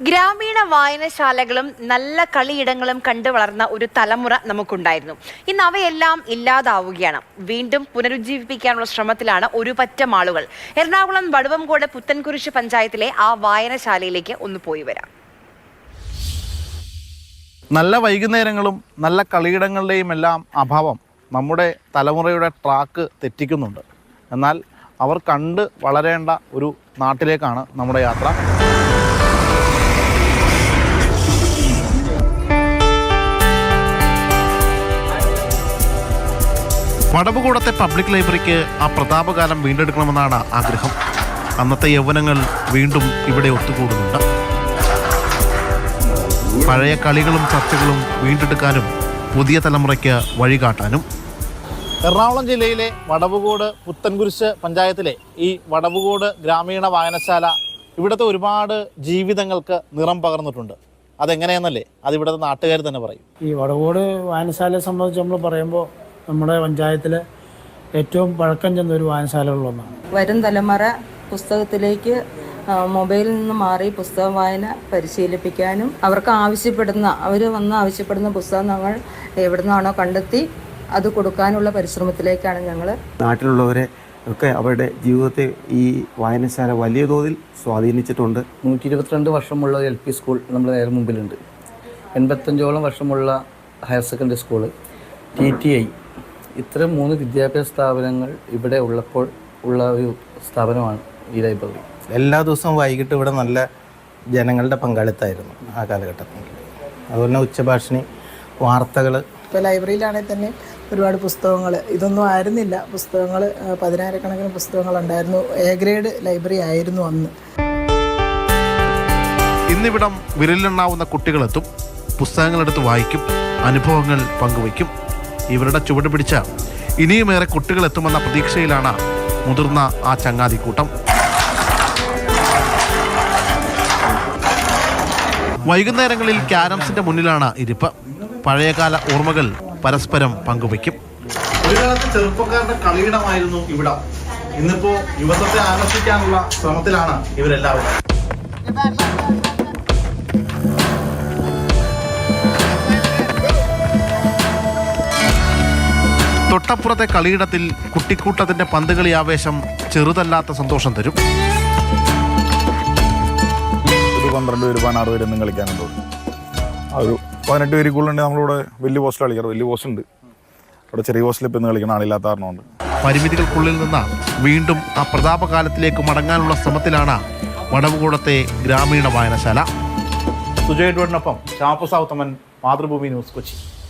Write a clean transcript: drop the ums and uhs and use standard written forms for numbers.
ഗ്രാമീണ വായനശാലകളും നല്ല കളിയിടങ്ങളും കണ്ടു വളർന്ന ഒരു തലമുറ നമുക്കുണ്ടായിരുന്നു. ഇന്ന് അവയെല്ലാം ഇല്ലാതാവുകയാണ്. വീണ്ടും പുനരുജ്ജീവിപ്പിക്കാനുള്ള ശ്രമത്തിലാണ് ഒരു പറ്റം ആളുകൾ. എറണാകുളം വടുവംകോട് പുത്തൻകുരിശ് പഞ്ചായത്തിലെ ആ വായനശാലയിലേക്ക് ഒന്ന് പോയി വരാം. നല്ല വൈകുന്നേരങ്ങളും നല്ല കളിയിടങ്ങളുടെയും എല്ലാം അഭാവം നമ്മുടെ തലമുറയുടെ ട്രാക്ക് തെറ്റിക്കുന്നുണ്ട്. എന്നാൽ അവർ കണ്ട് വളരേണ്ട ഒരു നാട്ടിലേക്കാണ് നമ്മുടെ യാത്ര. വടവുകോടത്തെ പബ്ലിക് ലൈബ്രറിക്ക് ആ പ്രതാപകാലം വീണ്ടെടുക്കണമെന്നാണ് ആഗ്രഹം. അന്നത്തെ യൗവനങ്ങൾ വീണ്ടും ഇവിടെ ഒത്തുകൂടുന്നുണ്ട്. പഴയ കളികളും ചർച്ചകളും വീണ്ടെടുക്കാനും പുതിയ തലമുറയ്ക്ക് വഴികാട്ടാനും. എറണാകുളം ജില്ലയിലെ വടവുകോട് പുത്തൻകുരിശ് പഞ്ചായത്തിലെ ഈ വടവുകോട് ഗ്രാമീണ വായനശാല ഇവിടുത്തെ ഒരുപാട് ജീവിതങ്ങൾക്ക് നിറം പകർന്നിട്ടുണ്ട്. അതെങ്ങനെയെന്നല്ലേ അതിവിടുത്തെ നാട്ടുകാർ തന്നെ പറയും. ഈ വടവുകോട് വായനശാലയെ സംബന്ധിച്ച് നമ്മൾ പറയുമ്പോൾ നമ്മുടെ പഞ്ചായത്തിൽ ഏറ്റവും പഴക്കം ചെന്ന ഒരു വായനശാലകളിലൊന്നാണ്. വരും തലമുറ പുസ്തകത്തിലേക്ക് മൊബൈലിൽ നിന്ന് മാറി പുസ്തക വായന പരിശീലിപ്പിക്കാനും അവർക്ക് അവർ വന്ന് ആവശ്യപ്പെടുന്ന പുസ്തകങ്ങൾ എവിടെ നിന്നാണോ കണ്ടെത്തി അത് കൊടുക്കാനുള്ള പരിശ്രമത്തിലേക്കാണ് ഞങ്ങൾ. നാട്ടിലുള്ളവരെ ഒക്കെ അവരുടെ ജീവിതത്തെ ഈ വായനശാല വലിയ തോതിൽ സ്വാധീനിച്ചിട്ടുണ്ട്. 122 വർഷമുള്ള LP സ്കൂൾ നമ്മുടെ നേരെ മുമ്പിലുണ്ട്. 85ഓളം വർഷമുള്ള ഹയർ സെക്കൻഡറി സ്കൂള്, TTI, ഇത്തരം 3 വിദ്യാഭ്യാസ സ്ഥാപനങ്ങൾ ഇവിടെ ഉള്ളപ്പോൾ ഉള്ള ഒരു സ്ഥാപനമാണ് ഈ ലൈബ്രറി. എല്ലാ ദിവസവും വൈകിട്ട് ഇവിടെ നല്ല ജനങ്ങളുടെ പങ്കാളിത്തമായിരുന്നു ആ കാലഘട്ടത്തിൽ. അതുപോലെ തന്നെ ഉച്ചഭാഷിണി, വാർത്തകൾ. ഇപ്പോൾ ലൈബ്രറിയിലാണെങ്കിൽ തന്നെ ഒരുപാട് പുസ്തകങ്ങൾ, ഇതൊന്നും ആയിരുന്നില്ല. പുസ്തകങ്ങൾ 10,000-കണക്കിന് പുസ്തകങ്ങളുണ്ടായിരുന്നു. A ഗ്രേഡ് ലൈബ്രറി ആയിരുന്നു അന്ന്. ഇന്നിവിടം വിരലിലെണ്ണാവുന്ന കുട്ടികളെത്തും, പുസ്തകങ്ങളെടുത്ത് വായിക്കും, അനുഭവങ്ങൾ പങ്കുവയ്ക്കും. ഇവരുടെ ചുവട് പിടിച്ച ഇനിയുമേറെ കുട്ടികളെത്തുമെന്ന പ്രതീക്ഷയിലാണ് മുതിർന്ന ആ ചങ്ങാതിക്കൂട്ടം. വൈകുന്നേരങ്ങളിൽ ക്യാരംസിന്റെ മുന്നിലാണ് ഇരിപ്പ്. പഴയകാല ഓർമ്മകൾ പരസ്പരം പങ്കുവയ്ക്കും. ഒരു കാലത്ത് ചെറുപ്പക്കാരുടെ കളിയിടമായിരുന്നു ഇവിടം. ഇന്നിപ്പോ യുവത്വത്തെ ആകർഷിക്കാനുള്ള ശ്രമത്തിലാണ് ഇവരെല്ലാവരും. തൊട്ടപ്പുറത്തെ കളിയിടത്തിൽ കുട്ടിക്കൂട്ടത്തിന്റെ പന്തുകളി ആവേശം ചെറുതല്ലാത്ത സന്തോഷം തരും. 12 പേര് 16 പേര് എന്നും കളിക്കാനുണ്ടോ? ഒരു 18 പേര് കൂടുതലുണ്ടെങ്കിൽ നമ്മളിവിടെ വലിയ പോസ്റ്റ് കളിക്കാറ്. വലിയ പോസ്റ്റ് ഉണ്ട് അവിടെ. ചെറിയ പോസ്റ്റിൽ ഇപ്പം ഇന്ന് കളിക്കണം, ആളില്ലാത്ത കാരണമുണ്ട്. പരിമിതികൾക്കുള്ളിൽ നിന്ന് വീണ്ടും ആ പ്രതാപകാലത്തിലേക്ക് മടങ്ങാനുള്ള ശ്രമത്തിലാണ് വടവുകോടത്തെ ഗ്രാമീണ വായനശാല. സുജയ് എഡ്വേർഡിനൊപ്പം ഷാപ്പു സാവുത്തമൻ, മാതൃഭൂമി ന്യൂസ്, കൊച്ചി.